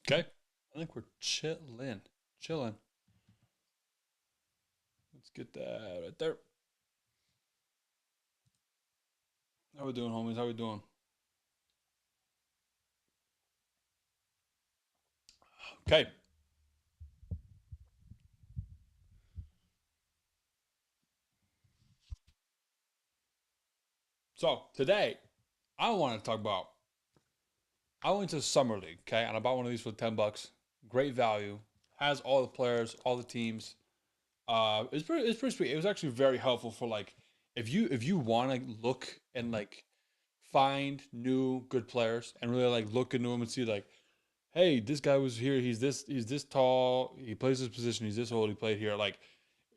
Okay. I think we're chilling. Chilling. Let's get that right there. How we doing, homies? How we doing? Okay. So today, I want to talk about. I went to Summer League, okay, and I bought one of these for $10. Great value. Has all the players, all the teams. It's pretty sweet. It was actually very helpful for like if you want to look and like find new good players and really like look into them and see like, hey, this guy was here. He's this tall. He plays this position. He's this old. He played here. Like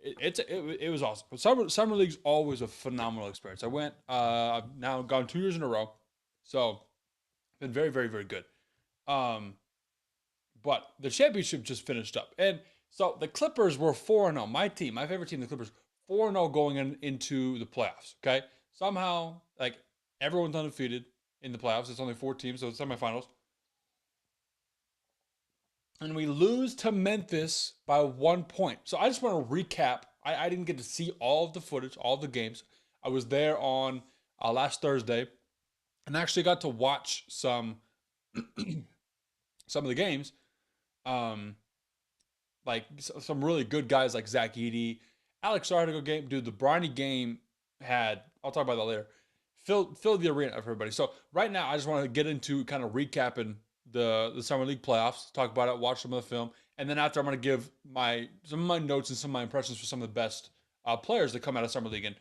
it was awesome. But summer league's always a phenomenal experience. I went. I've now gone 2 years in a row, so been very very very good. Um, but the championship just finished up, and so the Clippers were 4-0. My team, my favorite team, the Clippers, 4-0 going into the playoffs. Okay, somehow like everyone's undefeated in the playoffs. It's only 4 teams, so it's semifinals. And we lose to Memphis by 1 point. So I just want to recap. I didn't get to see all of the footage, all of the games. I was there on last Thursday and actually got to watch some of the games. Um, like some really good guys like Zach Eady, Alex Sarr had a good game. Dude, the Bronny game had. I'll talk about that later. Filled the arena for everybody. So right now, I just want to get into kind of recapping the summer league playoffs. Talk about it, watch some of the film, and then after I'm going to give my some of my notes and some of my impressions for some of the best players that come out of summer league,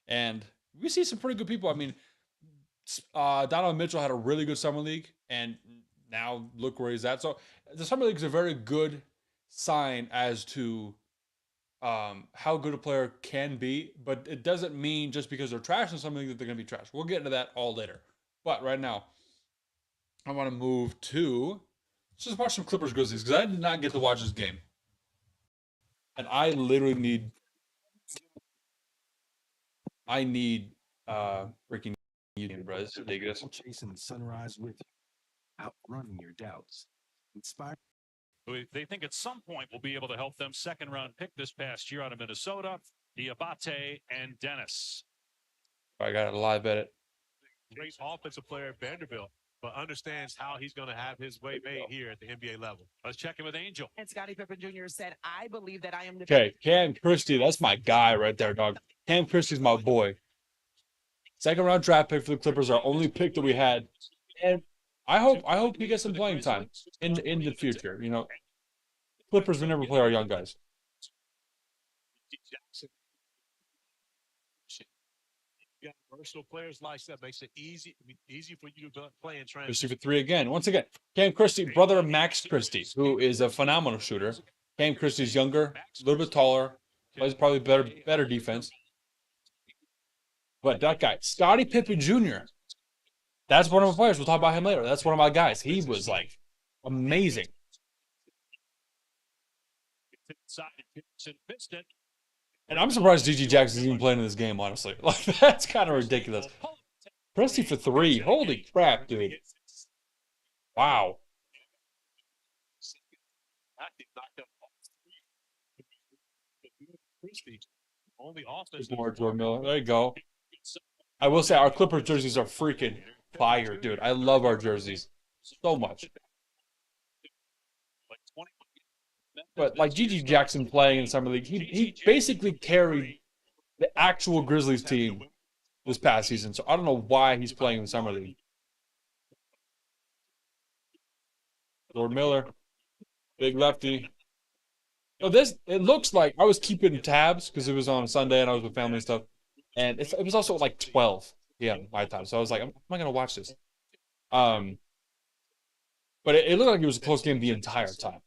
and we see some pretty good people. I mean, Donovan Mitchell had a really good summer league, and now look where he's at. So the summer league is a very good sign as to how good a player can be, but it doesn't mean just because they're trash in something that they're going to be trash. We'll get into that all later. But right now, I want to move to let's just watch some Clippers Grizzlies because I did not get to watch this game, and I need freaking you, bro. This is ridiculous. Chasing the sunrise with you, outrunning your doubts. Inspired. They think at some point will be able to help them. Second round pick this past year out of Minnesota, Diabate and Dennis. I got a live edit. Great offensive player at Vanderbilt, but understands how he's going to have his way made here at the NBA level. Let's check in with Angel. And Scottie Pippen Jr. said, I believe that I am the Okay, Cam Christie, that's my guy right there, dog. Cam Christie's my boy. Second round draft pick for the Clippers, our only pick that we had, and I hope he gets some playing time in the future. You know, Clippers will never play our young guys. Yeah, versatile players like that makes it easy for you to play in transition. Christie for three again. Once again, Cam Christie, brother of Max Christie, who is a phenomenal shooter. Cam Christie's younger, a little bit taller, plays probably better defense. But that guy, Scottie Pippen Jr., that's one of my players. We'll talk about him later. That's one of my guys. He was like amazing. And I'm surprised GG Jackson's even playing in this game, honestly. Like, that's kind of ridiculous. Christie for three. Holy crap, dude. Wow. There's more Jordan Miller. There you go. I will say our Clippers jerseys are freaking fire, dude. I love our jerseys so much. But like GG Jackson playing in summer league, he basically carried the actual Grizzlies team this past season. So I don't know why he's playing in summer league. Lord Miller, big lefty. So this it looks like I was keeping tabs because it was on Sunday and I was with family and stuff, and it was also like 12 p.m. my time. So I was like, am I gonna watch this? Um, but it looked like it was a close game the entire time.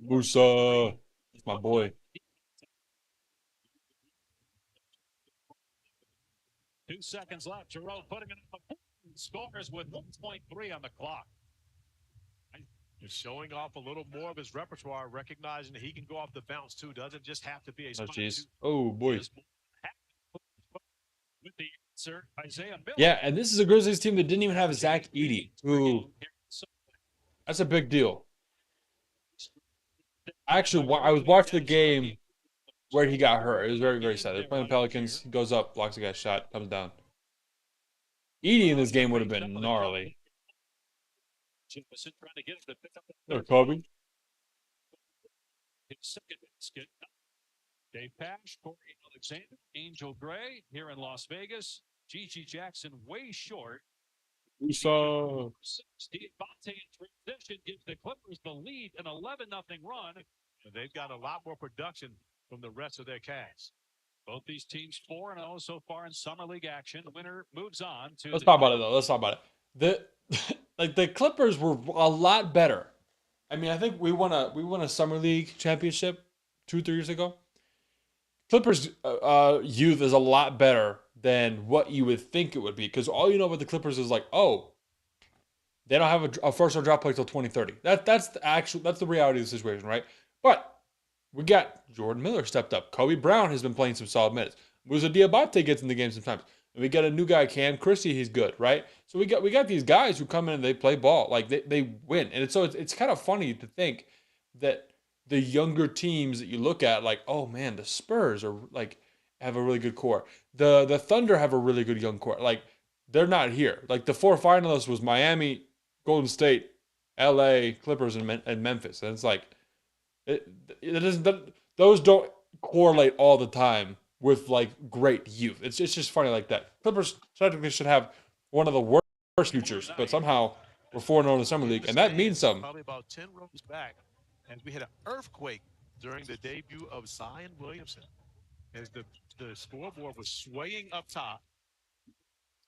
Musa, that's my boy. 2 seconds left. Jerome putting it up. Scores with 1.3 on the clock. Just showing off a little more of his repertoire, recognizing that he can go off the bounce too. Doesn't just have to be a Oh spot. jeez. Oh boy. With the answer, Isaiah Miller. Yeah, and this is a Grizzlies team that didn't even have Zach Edey, who that's a big deal. Actually, I was watching the game where he got hurt. It was very, very sad. They're playing the Pelicans. He goes up, blocks a guy's shot, comes down. Edey in this game would have been gnarly. Jefferson trying to get him to pick up Or Kobe. his second basket. Dave Pash, Corey Alexander, Angel Gray here in Las Vegas. Gigi Jackson way short. Uso. Steve Bonte in transition gives the Clippers the lead, an 11-0 run. And they've got a lot more production from the rest of their cast. Both these teams 4-0 so far in summer league action. The winner moves on to. Let's talk about it though. Let's talk about it. The Clippers were a lot better. I mean, I think we won a summer league championship 2-3 years ago. Clippers youth is a lot better than what you would think it would be, because all you know about the Clippers is like, oh, they don't have a first round draft pick till 2030. That's the reality of the situation, right? But we got Jordan Miller stepped up. Kobe Brown has been playing some solid minutes. Musa Diabate gets in the game sometimes. And we got a new guy, Cam Christie. He's good, right? So we got these guys who come in and they play ball, like they win. And it's kind of funny to think that the younger teams that you look at, like, oh man, the Spurs are like have a really good core. The Thunder have a really good young core. Like, they're not here. Like, the 4 finalists was Miami, Golden State, LA, Clippers, and Memphis. And it's like those don't correlate all the time with like great youth. It's just funny like that. Clippers technically should have one of the worst futures, but somehow we're 4-0 in the summer league, and that means something. Probably about 10 rows back, as we had an earthquake during the debut of Zion Williamson, as the scoreboard was swaying up top.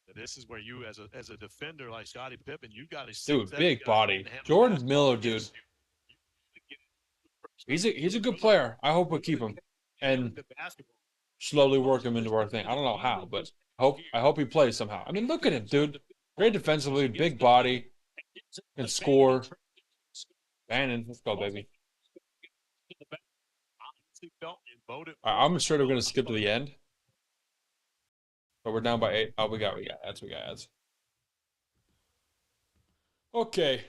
And this is where you, as a defender like Scottie Pippen, you got to dude, big body. Jordan Miller, dude. He's a good player. I hope we keep him and slowly work him into our thing. I don't know how, but I hope he plays somehow. I mean, look at him, dude. Great defensively, big body, can score. Bannon, let's go, baby. I'm sure we're gonna skip to the end, but we're down by 8. Oh, we got ads. We got ads. Okay,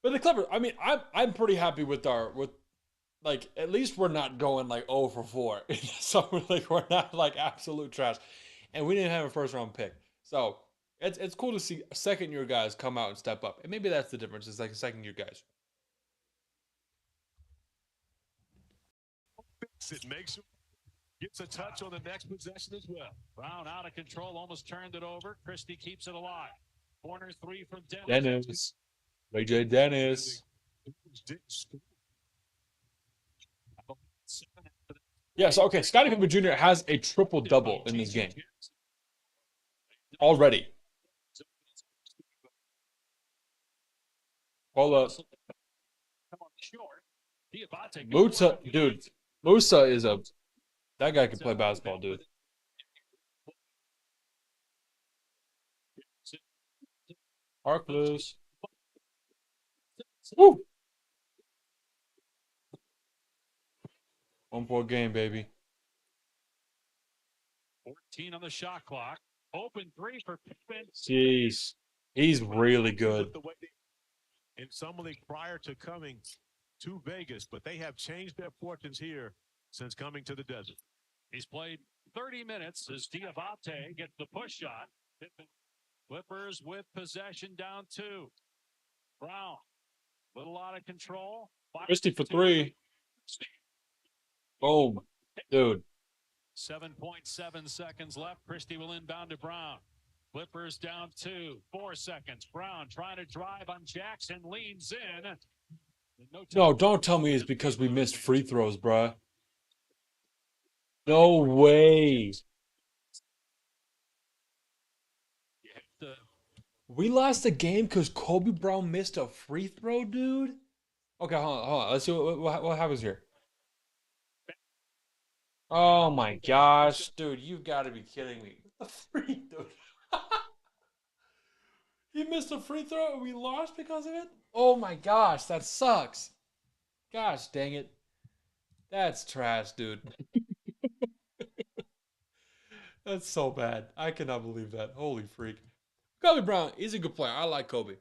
but the Clippers. I mean, I'm pretty happy with like, at least we're not going like 0 for 4. So like we're not like absolute trash, and we didn't have a first round pick. So it's cool to see second year guys come out and step up, and maybe that's the difference. It's like second year guys. It makes him gets a touch on the next possession as well. Brown out of control, almost turned it over. Christie keeps it alive. Corner 3 from Dennis. Ray J. Dennis. Yes, okay. Scottie Pippen Jr. has a triple-double in this game already. Hold up. Musa, dude. Musa is that guy can play basketball, dude. Harkless. Woo! 1-point game, baby. 14 on the shot clock. Open 3 for Pippen. Jeez. He's really good. In summer league prior to coming to Vegas, but they have changed their fortunes here since coming to the desert. He's played 30 minutes as Diabate gets the push shot. Pippen. Clippers with possession down 2. Brown, little out of control. Christie for 3. Boom. Dude. 7.7 seconds left. Christie will inbound to Brown. Clippers down 2. 4 seconds. Brown trying to drive on Jackson. Leans in. No, don't tell me it's because we missed free throws, bruh. No way. We lost the game because Kobe Brown missed a free throw, dude? Okay, hold on. Let's see what happens here. Oh my gosh, dude, you've got to be kidding me. A free, dude. He missed a free throw and we lost because of it? Oh my gosh, that sucks. Gosh dang it. That's trash, dude. That's so bad. I cannot believe that. Holy freak. Kobe Bryant, he's a good player. I like Kobe.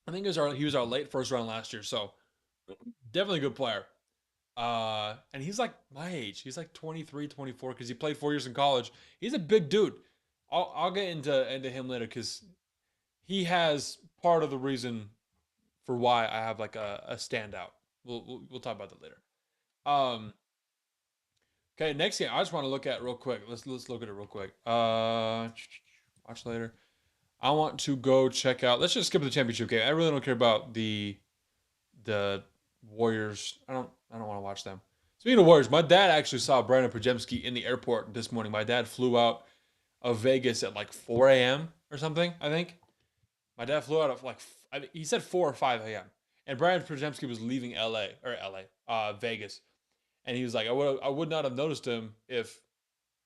I think he was our late first round last year, so definitely a good player. And he's like my age. He's like 23, 24 because he played 4 years in college. He's a big dude. I'll get into him later because he has part of the reason for why I have like a standout. We'll talk about that later. Um, okay, next game I just want to look at real quick. Let's look at it real quick. Watch later. I want to go check out. Let's just skip the championship game. I really don't care about the Warriors. I don't want to watch them. Speaking of Warriors, my dad actually saw Brandon Pajemski in the airport this morning. My dad flew out of Vegas at like 4 a.m. or something, I think. My dad flew out of like, he said 4 or 5 a.m. And Brandon Pajemski was leaving Vegas. And he was like, I would not have noticed him if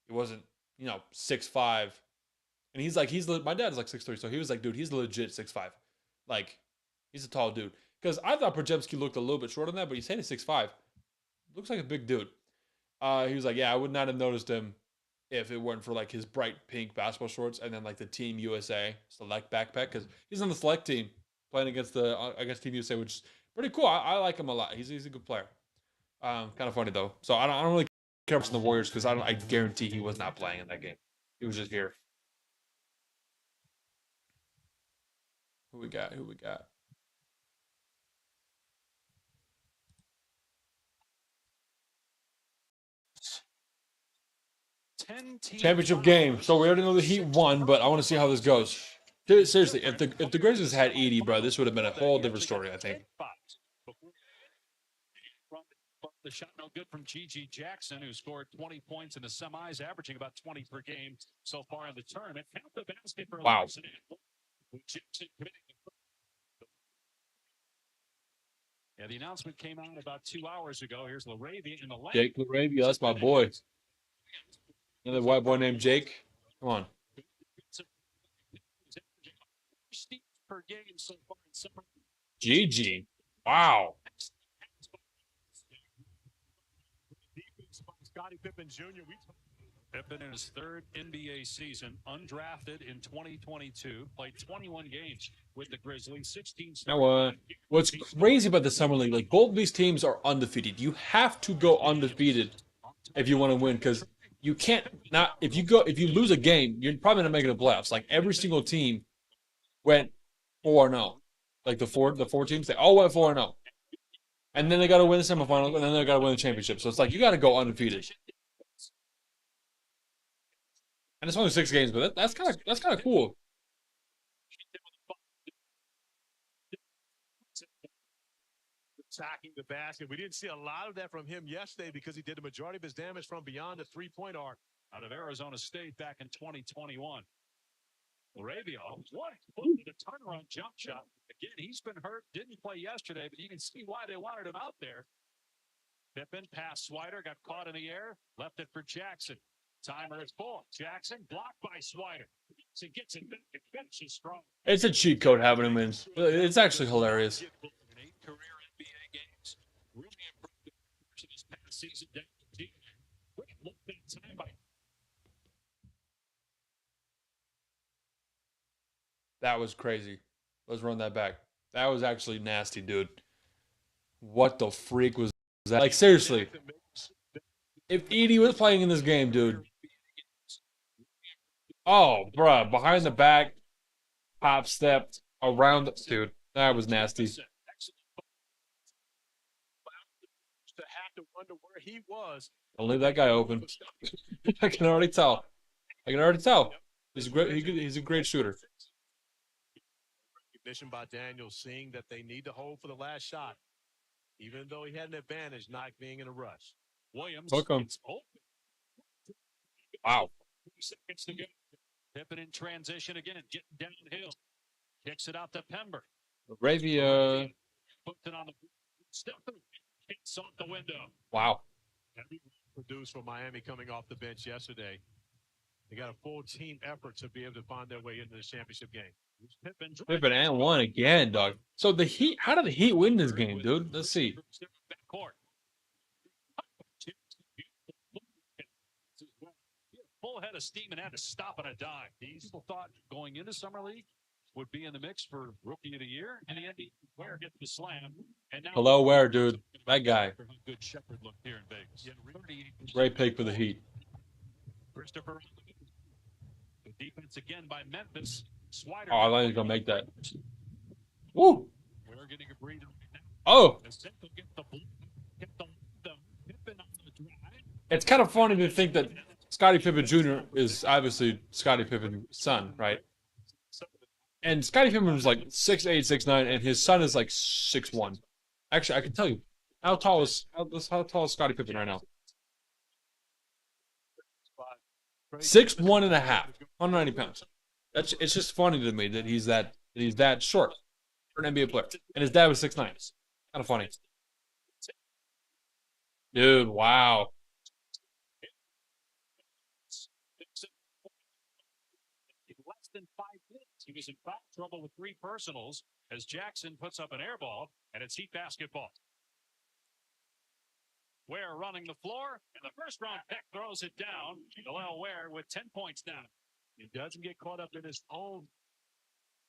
it wasn't, 6'5". And he's like, my dad is like 6'3", so he was like, dude, he's legit 6'5". Like, he's a tall dude. Because I thought Pajemski looked a little bit short on that, but he's saying he's 6'5". Looks like a big dude. He was like, yeah, I would not have noticed him if it weren't for like his bright pink basketball shorts and then like the Team USA select backpack because he's on the select team playing against Team USA, which is pretty cool. I like him a lot. He's a good player. Kind of funny though. So I don't really care about the Warriors because I guarantee he was not playing in that game. He was just here. Who we got? Championship game. So we already know the Heat won, but I want to see how this goes. Seriously, if the Grizzlies had 80, bro, this would have been a whole different story, I think. The shot no good from G.G. Jackson, who scored 20 points in the semis, averaging about 20 per game so far in the tournament. Count the basket for wow. Yeah, the announcement came out about 2 hours ago. Here's LaRavia in the lane. Jake LaRavia, that's my boy. Another white boy named Jake. Come on. Per game so far in summer. GG. Wow. Scottie Pippen Jr. Pippen in his third NBA season, undrafted in 2022, played 21 games with the Grizzlies, 16. Now, what's crazy about the summer league? Like both of these teams are undefeated. You have to go undefeated if you want to win, because you can't not if you lose a game, you're probably not making the playoffs. Like every single team went 4-0. Like the four teams, they all went 4-0. And then they got to win the semifinals, and then they got to win the championship. So it's like you got to go undefeated. And it's only 6 games, but that's kind of cool. Attacking the basket. We didn't see a lot of that from him yesterday because he did the majority of his damage from beyond the three-point arc. Out of Arizona State back in 2021. LaRavia, what a turnaround jump shot. Again, he's been hurt, didn't play yesterday, but you can see why they wanted him out there. Pippen passed Swider, got caught in the air, left it for Jackson. Timer is full. Jackson blocked by Swider. So gets it back and finishes strong. It's a cheat code having him in. It's actually hilarious. 8 career NBA games. Really improved in his past season. That was crazy. Let's run that back. That was actually nasty, dude. What the freak was that? Like, seriously. If Edie was playing in this game, dude. Oh, bruh. Behind the back. Pop step. Around the... Dude, that was nasty. To have to wonder where he was. Don't leave that guy open. I can already tell. He's a great shooter. Recognition by Daniel, seeing that they need to hold for the last shot, even though he had an advantage not being in a rush. Williams. Hook him. Wow. 2 seconds to go. Pippen in transition again, getting downhill. Kicks it out to Pember. LaRavia. Puts it on the step. Kicks off the window. Wow. Produced for Miami coming off the bench yesterday. They got a full team effort to be able to find their way into the championship game. Pippen and one again, dog. So the Heat, how did the Heat win this game, dude? Let's see. full head of steam and had to stop on a dime. These people thought going into Summer League would be in the mix for Rookie of the Year. And the end, Ware gets the slam. And now Hello, Ware, dude. That guy. Good Shepherd look here in Vegas. Great pick for the Heat. Christopher. The defense again by Memphis. Swider. Oh, I thought he was going to make that. Woo! We're getting a breather right now. Oh! Pippen on the drive. It's kind of funny to think that Scottie Pippen Jr. is obviously Scottie Pippen's son, right? And Scottie Pippen was like 6'8", 6'9", and his son is like 6'1". Actually, I can tell you how tall is Scottie Pippen right now? 6'1" and a half, 190 pounds. It's just funny to me that he's that short for an NBA player, and his dad was 6'9". Kind of funny, dude. Wow. Less than 5 minutes, he was in foul trouble with 3 personals as Jackson puts up an air ball, and it's Heat basketball. Ware running the floor, and the first-round pick throws it down. Delel Ware with 10 points down. He doesn't get caught up in his own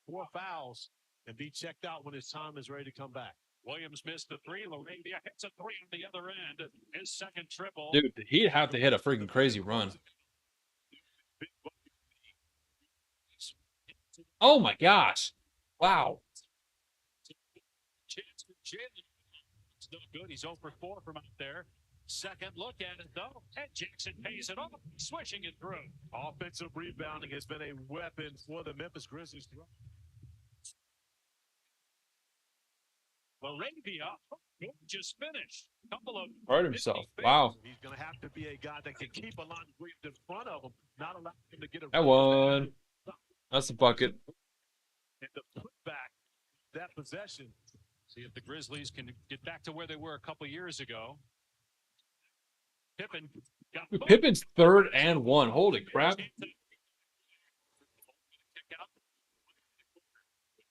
4 fouls and be checked out when his time is ready to come back. Williams missed the 3. Laravia hits a 3 on the other end. His second triple. Dude, he'd have to hit a freaking crazy run. Oh my gosh. Wow. It's no good. He's 0 for 4 from out there. Second look at it, though, and Jackson pays it off, swishing it through. Offensive rebounding has been a weapon for the Memphis Grizzlies. Laravia just finished. Couple of Hurt himself. Wow. He's going to have to be a guy that can keep a lot of Williams in front of him, not allow him to get a. That one. That's the bucket. And to put back that possession. See if the Grizzlies can get back to where they were a couple years ago. Pippen got Pippen's 3rd and 1. Holy crap.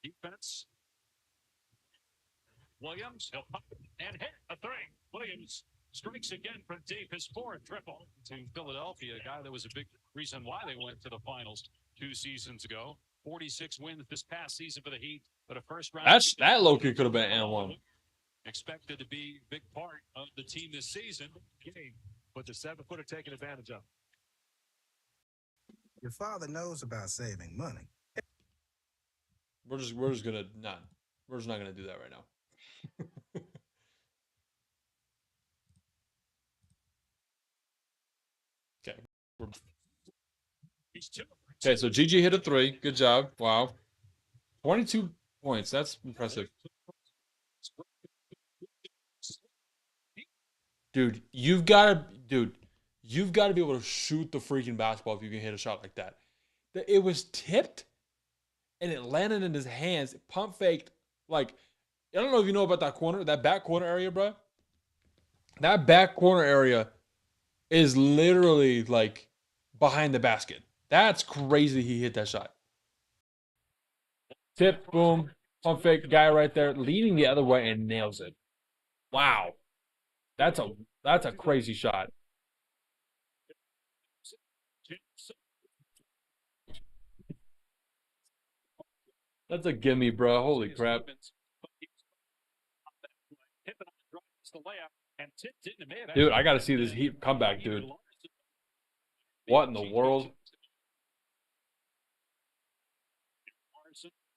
Defense. Williams, he'll pop and hit a 3. Williams strikes again from deep, his 4th triple to Philadelphia, a guy that was a big reason why they went to the finals 2 seasons ago. 46 wins this past season for the Heat, but a first-round. That low-key could have been an N1. Expected to be a big part of the team this season. But the 7-footer taking advantage of. Your father knows about saving money. We're just not gonna do that right now. Okay. Okay, so GG hit a 3. Good job. Wow. 22 points. That's impressive. Dude, you've got to be able to shoot the freaking basketball if you can hit a shot like that. It was tipped, and it landed in his hands. Pump faked. Like, I don't know if you know about that back corner area, bro. That back corner area is literally like behind the basket. That's crazy. He hit that shot. Tip, boom, pump fake, guy right there, leaning the other way and nails it. Wow. That's a crazy shot. That's a gimme, bro. Holy crap. Dude, I got to see this Heat comeback, dude. What in the world?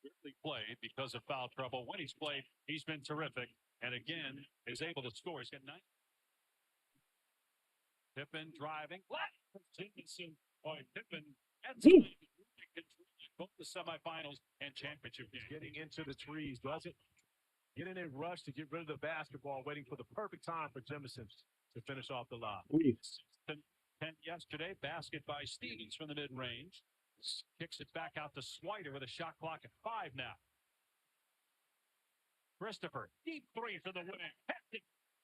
Really played because of foul trouble. When he's played, he's been terrific. And again, is able to score. He's got 9. Pippen driving. Pippen both the semifinals and championship game. Getting into the trees, does it? Get in a rush to get rid of the basketball, waiting for the perfect time for Jemison to finish off the lob. 10 yesterday, basket by Stevens from the mid-range. Kicks it back out to Swider with a shot clock at 5 now. Christopher, deep 3 for the win.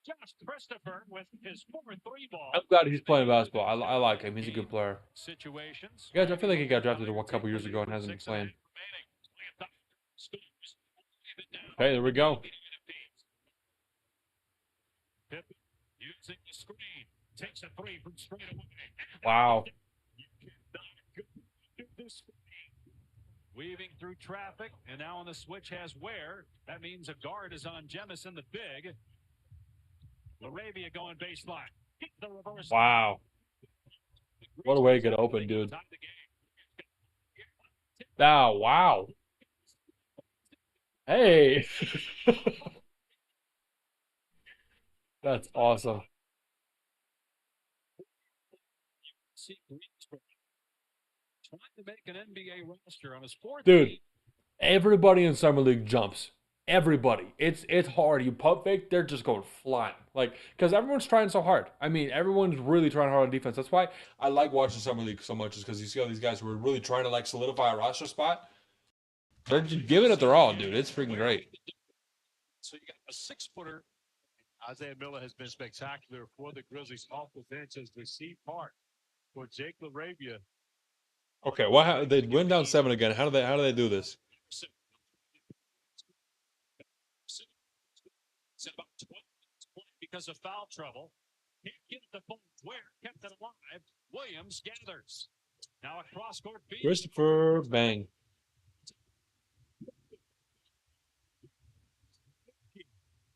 Josh Christopher with his 4th 3 ball. I'm glad he's playing basketball. I like him. He's a good player. Situations. Guys, I feel like he got drafted a couple years ago and hasn't been playing. Okay, there we go. Using the screen, takes a 3 from straight away. Wow. Weaving through traffic, and now on the switch has Ware. That means a guard is on Jemison, the big. Laravia going baseline. The reverse. Wow. What a way to get open, dude. Oh, wow. Hey. That's awesome. Trying to make an NBA roster on his fourth. Dude, everybody in Summer League jumps. Everybody. It's hard. You pump fake, they're just going flying. Like, because everyone's trying so hard. I mean, everyone's really trying hard on defense. That's why I like watching Summer League so much, is because you see all these guys who are really trying to, like, solidify a roster spot. They're just giving it their all, dude. It's freaking great. So you got a 6-footer. Isaiah Miller has been spectacular for the Grizzlies off the bench as the C part for Jake LaRavia. Okay, they went down 7 again. How do they do this? About 12 because of foul trouble. Can't get the ball. Ware kept it alive. Williams gathers. Now a cross-court feed. Christopher Bang.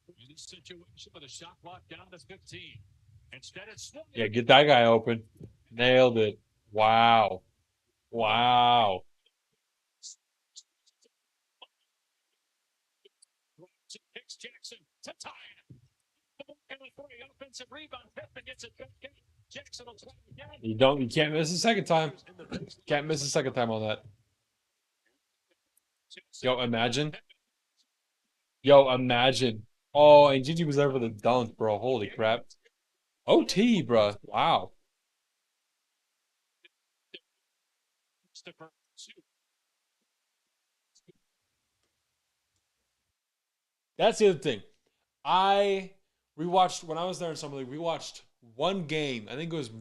In this situation with a shot clock down to 15. Instead it's Yeah, get that guy open. Nailed it. Wow. Wow. Hicks Jackson to tie it. And a 3 offensive rebound. Pittman gets it back in. Jackson will try again. You can't miss a second time. Can't miss a second time on that. Yo, imagine. Oh, and Gigi was there for the dunk, bro. Holy crap. OT, bro. Wow. That's the other thing. I rewatched, when I was there in Summer League, we watched one game. I think it was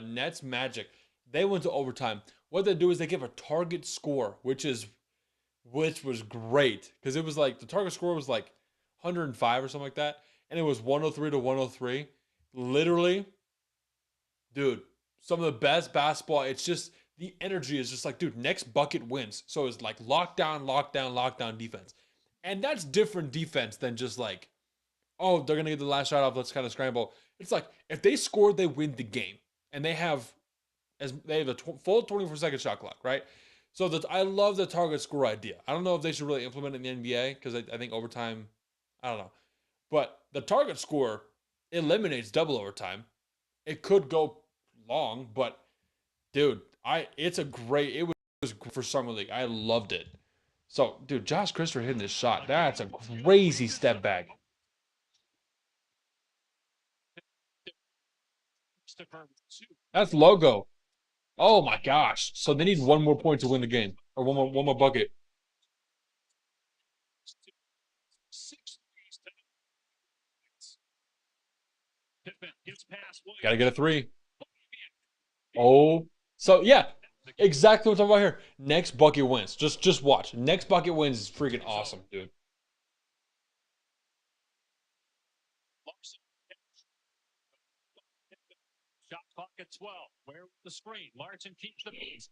Nets Magic. They went to overtime. What they do is they give a target score, which was great, because it was like the target score was like 105 or something like that, and it was 103 to 103. Literally, dude, some of the best basketball. It's just the energy is just like, dude, next bucket wins. So it's like lockdown defense. And that's different defense than just like, oh, they're gonna get the last shot off, let's kind of scramble. It's like, if they score, they win the game, and they have a full 24-second shot clock, right? So I love the target score idea. I don't know if they should really implement it in the NBA, because I think overtime, I don't know, but the target score eliminates double overtime. It could go long, but dude, it was for Summer League. I loved it. So, dude, Josh Christopher hitting this shot. That's a crazy step back. That's logo. Oh my gosh. So they need one more point to win the game. Or one more bucket. Gotta get a 3. Oh. So yeah. Exactly what I'm talking about here. Next bucket wins. Just watch. Next bucket wins is freaking awesome, dude. Shot clock at 12. Where the screen? Larson keeps the pace.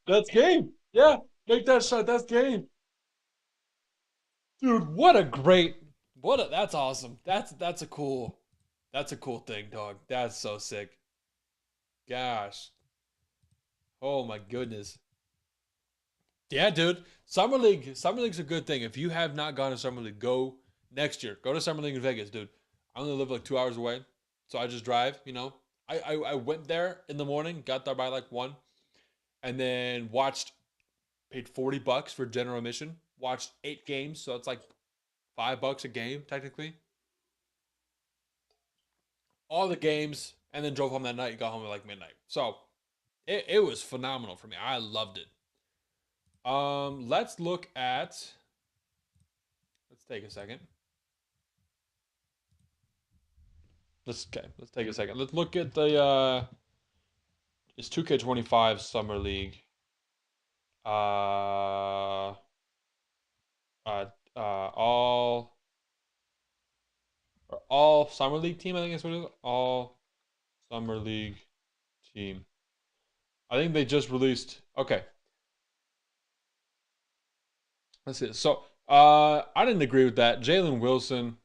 That's game. Yeah, make that shot. That's game. Dude, that's awesome. That's a cool thing, dog. That's so sick. Gosh. Oh my goodness. Yeah, dude. Summer League's a good thing. If you have not gone to Summer League, go next year. Go to Summer League in Vegas, dude. I only live like 2 hours away, so I just drive. I went there in the morning, got there by like 1, and then paid $40 for general admission. Watched 8 games, so it's like $5 a game technically. All the games, and then drove home that night. Got home at like midnight. So it was phenomenal for me. I loved it. Let's look at. Let's take a second. Let's take a second. Let's look at the it's 2K25 Summer League. Uh, all Summer League team, I think that's what it is. All Summer League team. I think they just released. Okay. Let's see. So I didn't agree with that. Jalen Wilson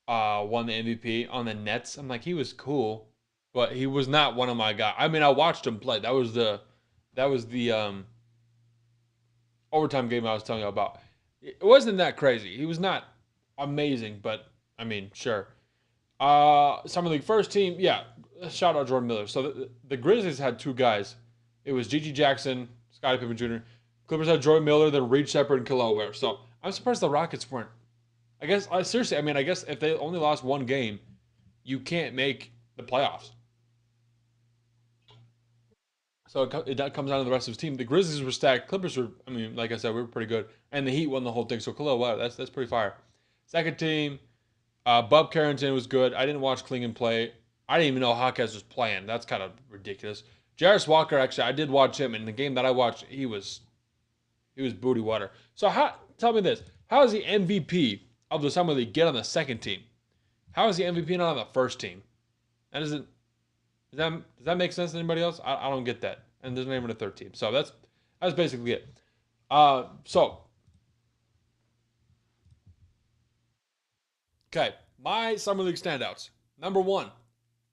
won the MVP on the Nets. I'm like, he was cool, but he was not one of my guys. I mean, I watched him play. That was the overtime game I was telling you about. It wasn't that crazy. He was not amazing, but I mean, sure. Summer League first team, yeah. Shout out Jordan Miller. So the Grizzlies had two guys. It was G.G. Jackson, Scottie Pippen Jr. Clippers had Jordan Miller, then Reed Shepard and Khalil Ware. So I'm surprised the Rockets weren't. I guess seriously. I mean, I guess if they only lost one game, you can't make the playoffs. So that comes down to the rest of his team. The Grizzlies were stacked. Clippers were. I mean, like I said, we were pretty good, and the Heat won the whole thing. So Khalil Ware, that's pretty fire. Second team, Bub Carrington was good. I didn't watch Klingon play. I didn't even know Hawkes was playing. That's kind of ridiculous. Jarris Walker, actually, I did watch him. In the game that I watched, he was booty water. So tell me this: how is the MVP of the summer league get on the second team? How is the MVP not on the first team? That doesn't. Does that make sense to anybody else? I don't get that. And there's not even a third team. So that's basically it. So okay, my summer league standouts. Number one,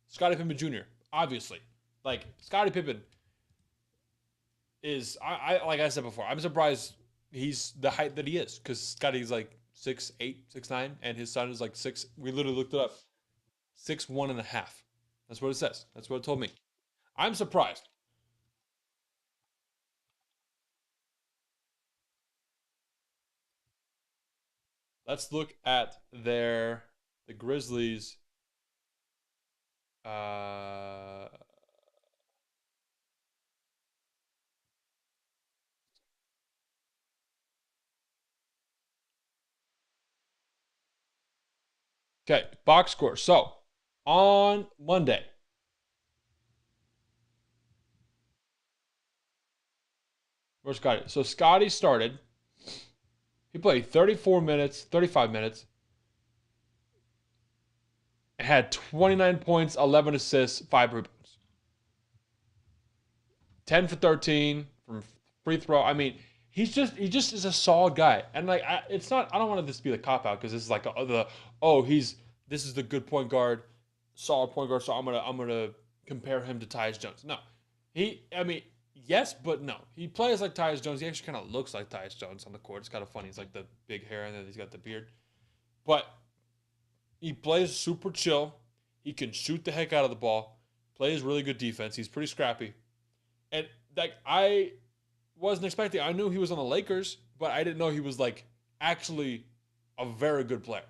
Scottie Pippen Jr. Obviously, like Scottie Pippen is I like I said before. I'm surprised he's the height that he is because Scottie's like 6'8", 6'9", and his son is like 6. We literally looked it up, 6'1.5". That's what it says. That's what it told me. I'm surprised. Let's look at the Grizzlies. Uh, okay, box score. So on Monday, where's Scottie? So Scottie started. He played 34 minutes, 35 minutes, and had 29 points, 11 assists, 5 rebounds. 10 for 13 from free throw. I mean, he just is a solid guy. And like it's not I don't want this to be the cop out because this is like this is the good point guard, solid point guard, so I'm gonna compare him to Tyus Jones. No. I mean, yes, but no. He plays like Tyus Jones. He actually kind of looks like Tyus Jones on the court. It's kind of funny. He's like the big hair and then he's got the beard. But he plays super chill. He can shoot the heck out of the ball. Plays really good defense. He's pretty scrappy. And like I wasn't expecting. I knew he was on the Lakers, but I didn't know he was like actually a very good player.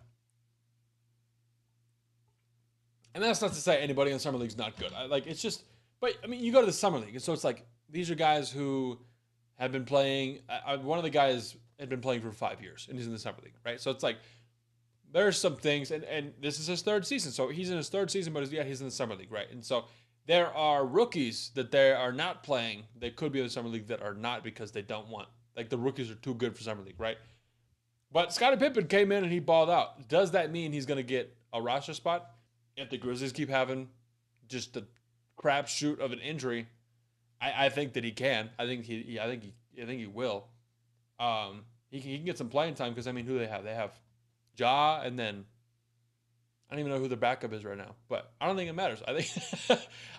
And that's not to say anybody in the summer league's not good. It's just, but I mean, you go to the summer league, and so it's like these are guys who have been playing. One of the guys had been playing for 5 years, and he's in the summer league, right? So it's like there's some things, and this is his third season, so he's in his third season, but he's in the summer league, right? And so there are rookies that they are not playing. They could be in the summer league that are not because they don't want. Like the rookies are too good for summer league, right? But Scottie Pippen came in and he balled out. Does that mean he's going to get a roster spot? If the Grizzlies keep having just the crapshoot of an injury, I think that he can. I think he will. He can get some playing time because I mean, who they have? They have Ja, and then I don't even know who their backup is right now, but I don't think it matters. I think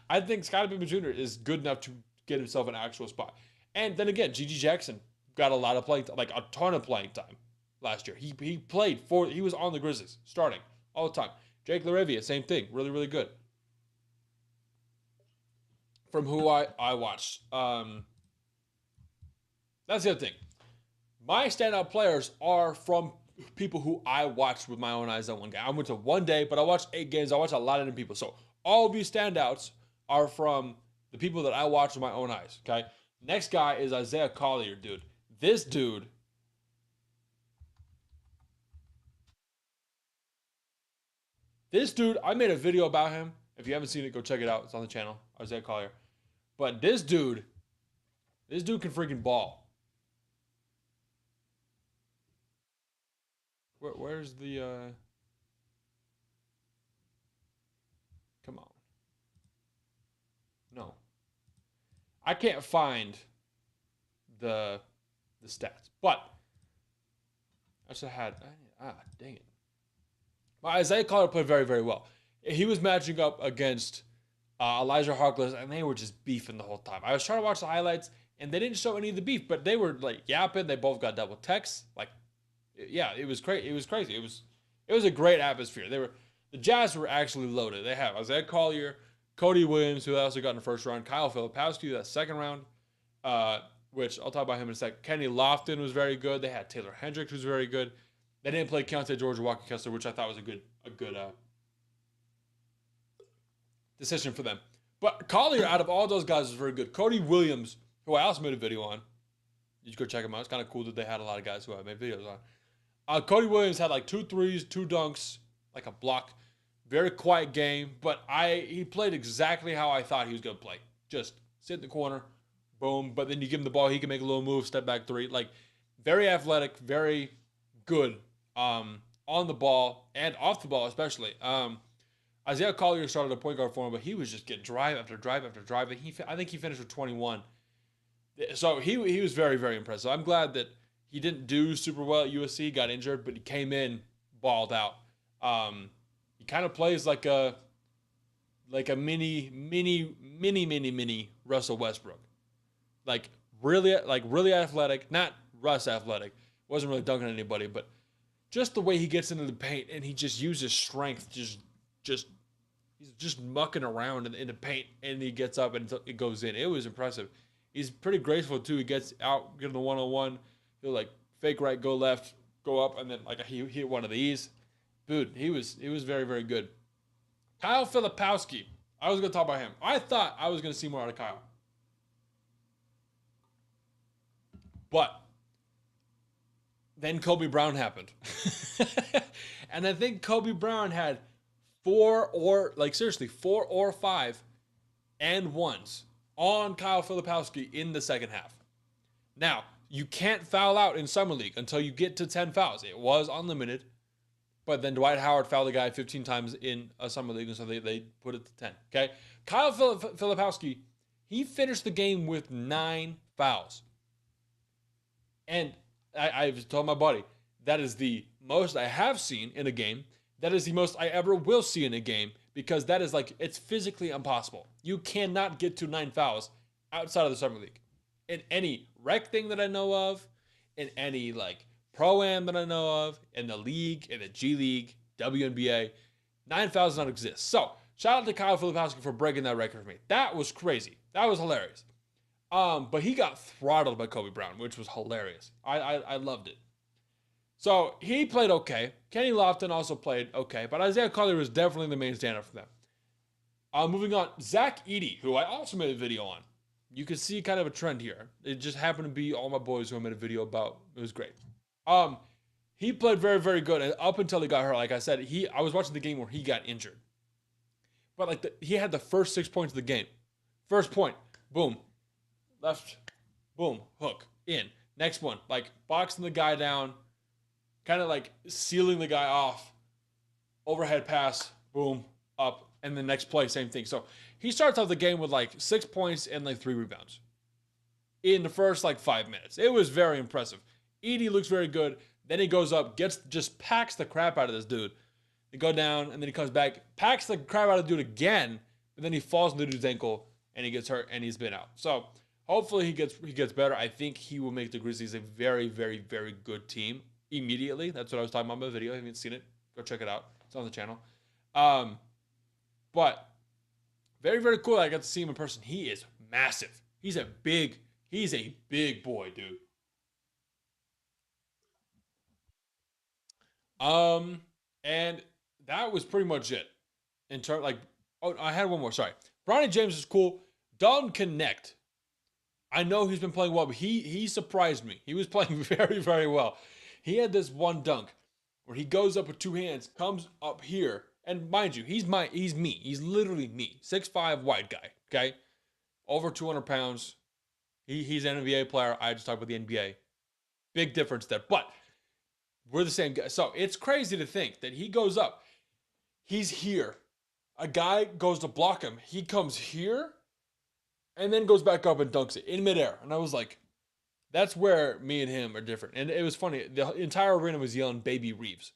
I think Scottie Pippen Jr. is good enough to get himself an actual spot. And then again, G.G. Jackson got a lot of playing, like a ton of playing time last year. He played he was on the Grizzlies starting all the time. Jake LaRavia, same thing, really really good. From who I watched, that's the other thing. My standout players are from people who I watched with my own eyes that one game. I went to one day, but I watched 8 games. I watched a lot of different people. So all of these standouts are from the people that I watched with my own eyes. Okay. Next guy is Isaiah Collier, dude. This dude. I made a video about him. If you haven't seen it, go check it out. It's on the channel, Isaiah Collier. But this dude can freaking ball. Where's the come on. I can't find the stats, but I should have had. Dang it. But Isaiah Collier played very, very well. He was matching up against Elijah Harkless, and they were just beefing the whole time. I was trying to watch the highlights, and they didn't show any of the beef, but they were like yapping. They both got double texts. Like, yeah, it was crazy. It was crazy. It was a great atmosphere. The Jazz were actually loaded. They have Isaiah Collier, Cody Williams, who also got in the first round, Kyle Filipowski, that second round, which I'll talk about him in a sec. Kenny Lofton was very good. They had Taylor Hendricks, who's very good. They didn't play Keontae George or Walker Kessler, which I thought was a good decision for them. But Collier, out of all those guys, was very good. Cody Williams, who I also made a video on. You should go check him out. It's kind of cool that they had a lot of guys who I made videos on. Cody Williams had like 2 threes, 2 dunks, like a block. Very quiet game, but he played exactly how I thought he was going to play. Just sit in the corner, boom. But then you give him the ball, he can make a little move, step back 3. Like, very athletic, very good on the ball and off the ball especially. Isaiah Collier started a point guard for him, but he was just getting drive after drive after drive. I think he finished with 21. So he was very, very impressive. I'm glad that he didn't do super well at USC, got injured, but he came in, balled out. He kind of plays like a mini Russell Westbrook. Like really athletic, not Russ athletic. Wasn't really dunking on anybody, but just the way he gets into the paint and he just uses strength, he's just mucking around in the paint, and he gets up and it goes in. It was impressive. He's pretty graceful too. He gets out, get the 1-on-1. He'll like fake right, go left, go up, and then like he hit one of these. Dude, he was very, very good. Kyle Filipowski. I was going to talk about him. I thought I was going to see more out of Kyle. But then Kobe Brown happened. And I think Kobe Brown had 4 or 5 and ones on Kyle Filipowski in the second half. Now, you can't foul out in Summer League until you get to 10 fouls. It was unlimited. But then Dwight Howard fouled the guy 15 times in a Summer League, and so they put it to 10. Okay? Kyle Filipowski, he finished the game with 9 fouls. And I've told my buddy, that is the most I have seen in a game. That is the most I ever will see in a game, because that is like, it's physically impossible. You cannot get to 9 fouls outside of the Summer League. In any rec thing that I know of, in any like Pro-Am that I know of, in the league, in the G League, WNBA, 9 fouls does not exist. So, shout out to Kyle Filipowski for breaking that record for me. That was crazy. That was hilarious. But he got throttled by Kobe Brown, which was hilarious. I loved it. So, he played okay. Kenny Lofton also played okay, but Isaiah Collier was definitely the main standout for them. Moving on, Zach Edey, who I also made a video on. You can see kind of a trend here. It just happened to be all my boys who I made a video about. It was great. He played very, very good, and up until he got hurt. Like I said, I was watching the game where he got injured, but he had the first 6 points of the game. First point, boom, left, boom, hook, in. Next one, like boxing the guy down, kind of like sealing the guy off, overhead pass, boom, up, and the next play, same thing. So he starts off the game with like 6 points and like 3 rebounds in the first like 5 minutes. It was very impressive. Edey looks very good. Then he goes up, just packs the crap out of this dude. They go down, and then he comes back, packs the crap out of the dude again, but then he falls on the dude's ankle, and he gets hurt, and he's been out. So hopefully he gets better. I think he will make the Grizzlies a very, very, very good team immediately. That's what I was talking about in my video. If you haven't seen it, go check it out. It's on the channel. But very, very cool. I got to see him in person. He is massive. He's a big boy, dude. And that was pretty much it. In terms, like, oh, I had one more. Sorry, Bronny James is cool. Doesn't connect. I know he's been playing well, but he surprised me. He was playing very, very well. He had this one dunk where he goes up with 2 hands, comes up here, and mind you, he's me. He's literally me. 6'5" white guy. Okay, over 200 pounds. He's an NBA player. I just talked about the NBA. Big difference there, but we're the same guy. So it's crazy to think that he goes up. He's here. A guy goes to block him. He comes here, and then goes back up and dunks it in midair. And I was like, that's where me and him are different. And it was funny. The entire arena was yelling "Baby Reeves."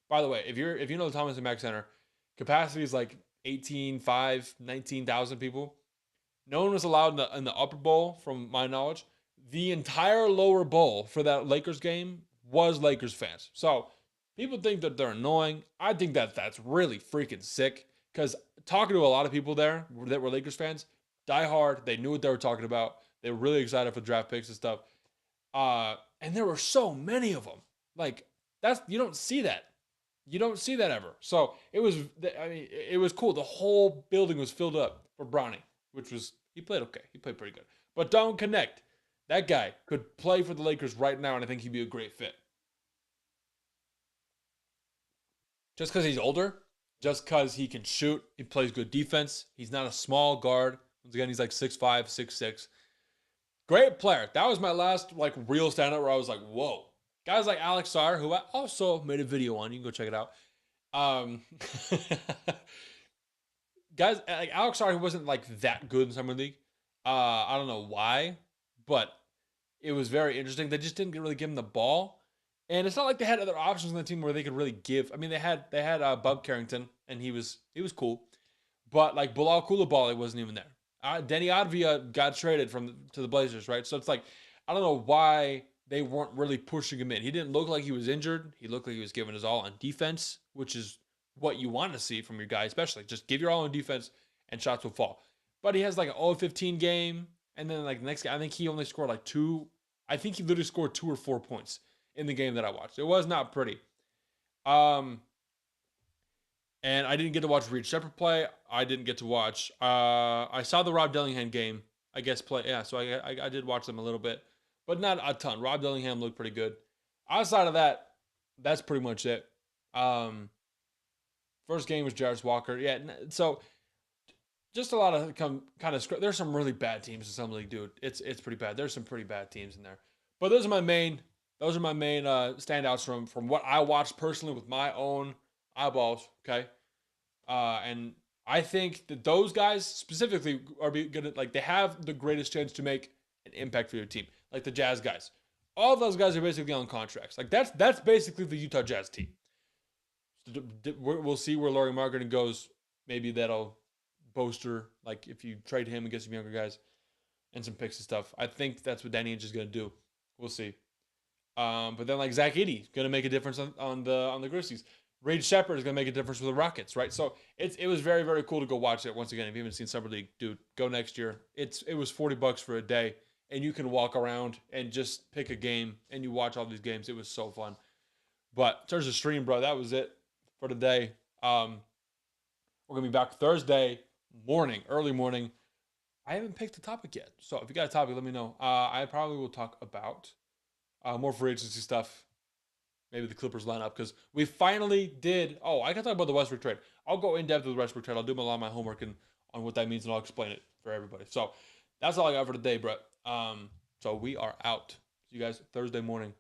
By the way, if you know the Thomas and Mack Center, capacity is like 18,500, 19,000 people. No one was allowed in the upper bowl, from my knowledge. The entire lower bowl for that Lakers game was Lakers fans. So people think that they're annoying. I think that that's really freaking sick, because talking to a lot of people there that were Lakers fans, die hard, they knew what they were talking about. They were really excited for draft picks and stuff. And there were so many of them. Like, you don't see that. You don't see that ever. So it was cool. The whole building was filled up for Bronny, he played okay. He played pretty good. But don't connect. That guy could play for the Lakers right now, and I think he'd be a great fit. Just because he's older, just because he can shoot, he plays good defense. He's not a small guard. Once again, he's like 6'5", 6'6". Great player. That was my last real standout where I was like, whoa. Guys like Alex Sarr, who I also made a video on. You can go check it out. Guys like Alex Sarr, who wasn't that good in Summer League. I don't know why, but it was very interesting. They just didn't really give him the ball. And it's not like they had other options on the team where they could really give. I mean, they had Bub Carrington, and he was cool. But Bilal Coulibaly wasn't even there. Denny Advia got traded to the Blazers, right? So it's I don't know why they weren't really pushing him in. He didn't look like he was injured. He looked like he was giving his all on defense, which is what you want to see from your guy, especially. Just give your all on defense, and shots will fall. But he has an 0-15 game, and then the next guy, I think he only scored 2. I think he literally scored 2 or 4 points in the game that I watched. It was not pretty. And I didn't get to watch Reed Shepherd play. I didn't get to watch. I saw the Rob Dillingham game, I guess, play. Yeah, so I did watch them a little bit, but not a ton. Rob Dillingham looked pretty good. Outside of that, that's pretty much it. First game was Jarvis Walker. Yeah, so just a lot of kind of. There's some really bad teams in some league, dude. It's pretty bad. There's some pretty bad teams in there, but those are my main standouts from what I watched personally with my own eyeballs. Okay. And I think that those guys specifically are gonna they have the greatest chance to make an impact for your team. Like the Jazz guys. All of those guys are basically on contracts. That's basically the Utah Jazz team. We'll see where Lauri Markkanen goes. Maybe that'll bolster, if you trade him and get some younger guys and some picks and stuff. I think that's what Danny Ainge is gonna do. We'll see. But then Zach Edey is gonna make a difference on the Grizzlies. Reed Shepherd is going to make a difference for the Rockets, right? So it was very, very cool to go watch it. Once again, if you haven't seen Summer League, dude, go next year. It was $40 for a day, and you can walk around and just pick a game, and you watch all these games. It was so fun. But in terms of stream, bro, that was it for today. We're going to be back Thursday morning, early morning. I haven't picked a topic yet. So if you got a topic, let me know. I probably will talk about more free agency stuff. Maybe the Clippers lineup, because we finally did. Oh, I can talk about the Westbrook trade. I'll go in depth with the Westbrook trade. I'll do a lot of my homework on what that means, and I'll explain it for everybody. So that's all I got for today, Brett. So we are out. See you guys Thursday morning.